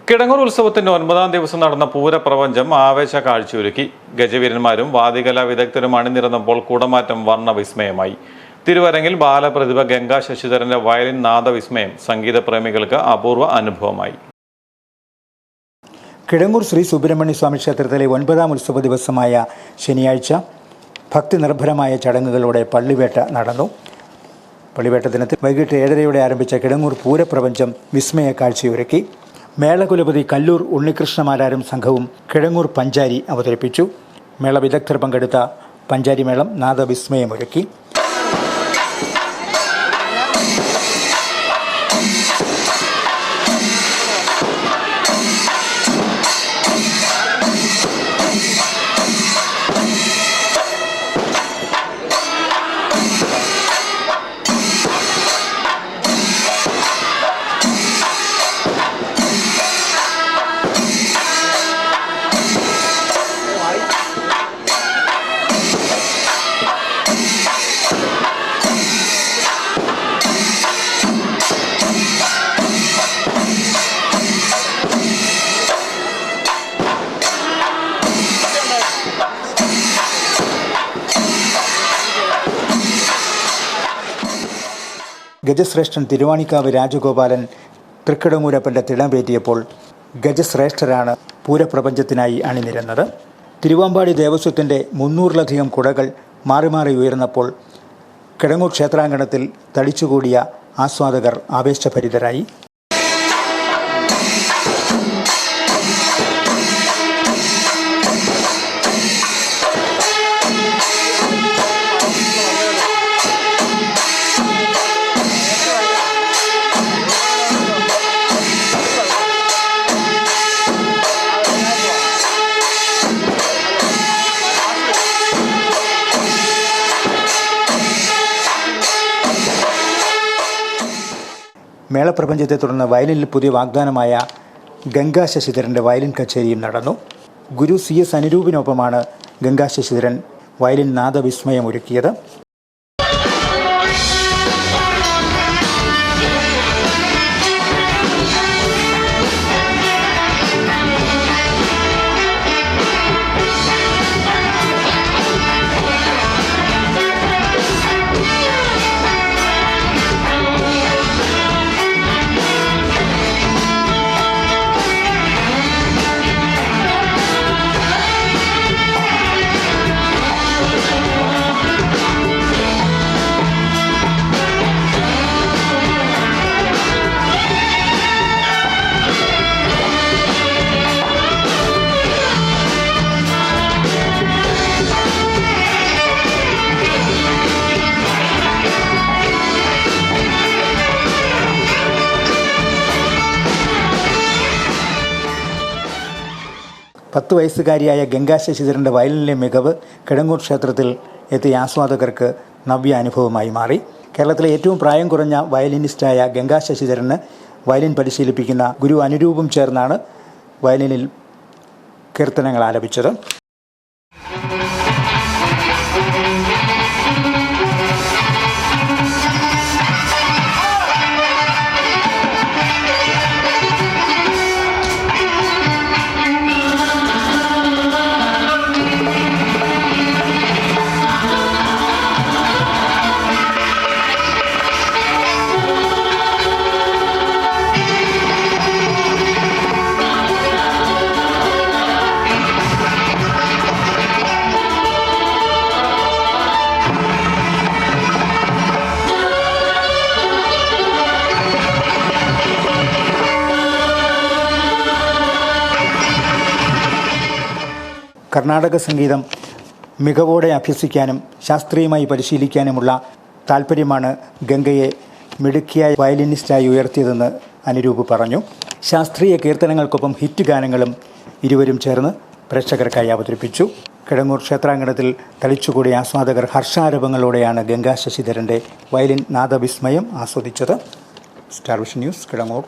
കിടങ്ങൂർ ഉത്സവത്തിന്റെ 9ാം ദിവസം നടന്ന പൂരപ്രപഞ്ചം ആവേശ കാഴ്ചയൊരുക്കി. ഗജവീരന്മാരും വാദികലാ വിദഗ്ധരും അണിനിരന്നപ്പോൾ കുടമാറ്റം വർണ്ണവിസ്മയമായി. തിരുവരങ്ങിൽ ബാലപ്രതിഭ ഗംഗാ ശശിധരന്റെ വയലിൻ നാദവിസ്മയം സംഗീതപ്രേമികൾക്ക് അപൂർവ അനുഭവമായി. കിടങ്ങൂർ ശ്രീ സുബ്രഹ്മണ്യ സ്വാമി ക്ഷേത്രത്തിലെ 9ാം ഉത്സവ ദിവസമായ ശനിയാഴ്ച ഭക്തി നിർഭരമായ ചടങ്ങുകളോടെ പള്ളിവേട്ട നടന്നു. പള്ളിവേട്ട ദിനത്തിൽ വൈകിട്ട് 7:30 ആരംഭിച്ച കിടങ്ങൂർ പൂരപ്രപഞ്ചം വിസ്മയ കാഴ്ചയൊരുക്കി. മേളകുലപതി കല്ലൂർ ഉണ്ണികൃഷ്ണമാരാരും സംഘവും കിടങ്ങൂർ പഞ്ചാരി അവതരിപ്പിച്ചു. മേള വിദഗ്ധർ പങ്കെടുത്ത പഞ്ചാരി മേളം നാദവിസ്മയമൊരുക്കി. ഗജശ്രേഷ്ഠൻ തിരുവാണിക്കാവ് രാജഗോപാലൻ തൃക്കിടങ്ങൂരപ്പൻ്റെ തിടംപേറ്റിയപ്പോൾ ഗജശ്രേഷ്ഠരാണ് പൂരപ്രപഞ്ചത്തിനായി അണിനിരന്നത്. തിരുവാമ്പാടി ദേവസ്വത്തിൻ്റെ 300-ലധികം കുടകൾ മാറി മാറി ഉയർന്നപ്പോൾ കിടങ്ങൂർ ക്ഷേത്രാങ്കണത്തിൽ തടിച്ചുകൂടിയ ആസ്വാദകർ ആവേശഭരിതരായി. മേളപ്രപഞ്ചത്തെ തുടർന്ന് വയലിനിൽ പുതിയ വാഗ്ദാനമായ ഗംഗാ ശശിധരൻ്റെ വയലിൻ കച്ചേരിയും നടന്നു. ഗുരു CS അനുരൂപിനൊപ്പമാണ് ഗംഗാ ശശിധരൻ വയലിൻ നാദവിസ്മയമൊരുക്കിയത്. പത്ത് വയസ്സുകാരിയായ ഗംഗാ ശശിധരൻ്റെ വയലിനിലെ മികവ് കിടങ്ങൂർ ക്ഷേത്രത്തിൽ എത്തിയ ആസ്വാദകർക്ക് നവ്യ അനുഭവമായി മാറി. കേരളത്തിലെ ഏറ്റവും പ്രായം കുറഞ്ഞ വയലിനിസ്റ്റായ ഗംഗാ ശശിധരന് വയലിൻ പരിശീലിപ്പിക്കുന്ന ഗുരു അനുരൂപം ചേർന്നാണ് വയലിനിൽ കീർത്തനങ്ങൾ ആലപിച്ചത്. കർണാടക സംഗീതം മികവോടെ അഭ്യസിക്കാനും ശാസ്ത്രീയമായി പരിശീലിക്കാനുമുള്ള താല്പര്യമാണ് ഗംഗയെ മിടുക്കിയായ വയലിനിസ്റ്റായി ഉയർത്തിയതെന്ന് അനുരൂപ് പറഞ്ഞു. ശാസ്ത്രീയ കീർത്തനങ്ങൾക്കൊപ്പം ഹിറ്റ് ഗാനങ്ങളും ഇരുവരും ചേർന്ന് പ്രേക്ഷകർക്കായി അവതരിപ്പിച്ചു. കിടങ്ങൂർ ക്ഷേത്രാങ്കണത്തിൽ തളിച്ചുകൂടിയ ആസ്വാദകർ ഹർഷാരവങ്ങളോടെയാണ് ഗംഗാ ശശിധരൻ്റെ വയലിൻ നാദവിസ്മയം ആസ്വദിച്ചത്. Star vision news, Kidangoor.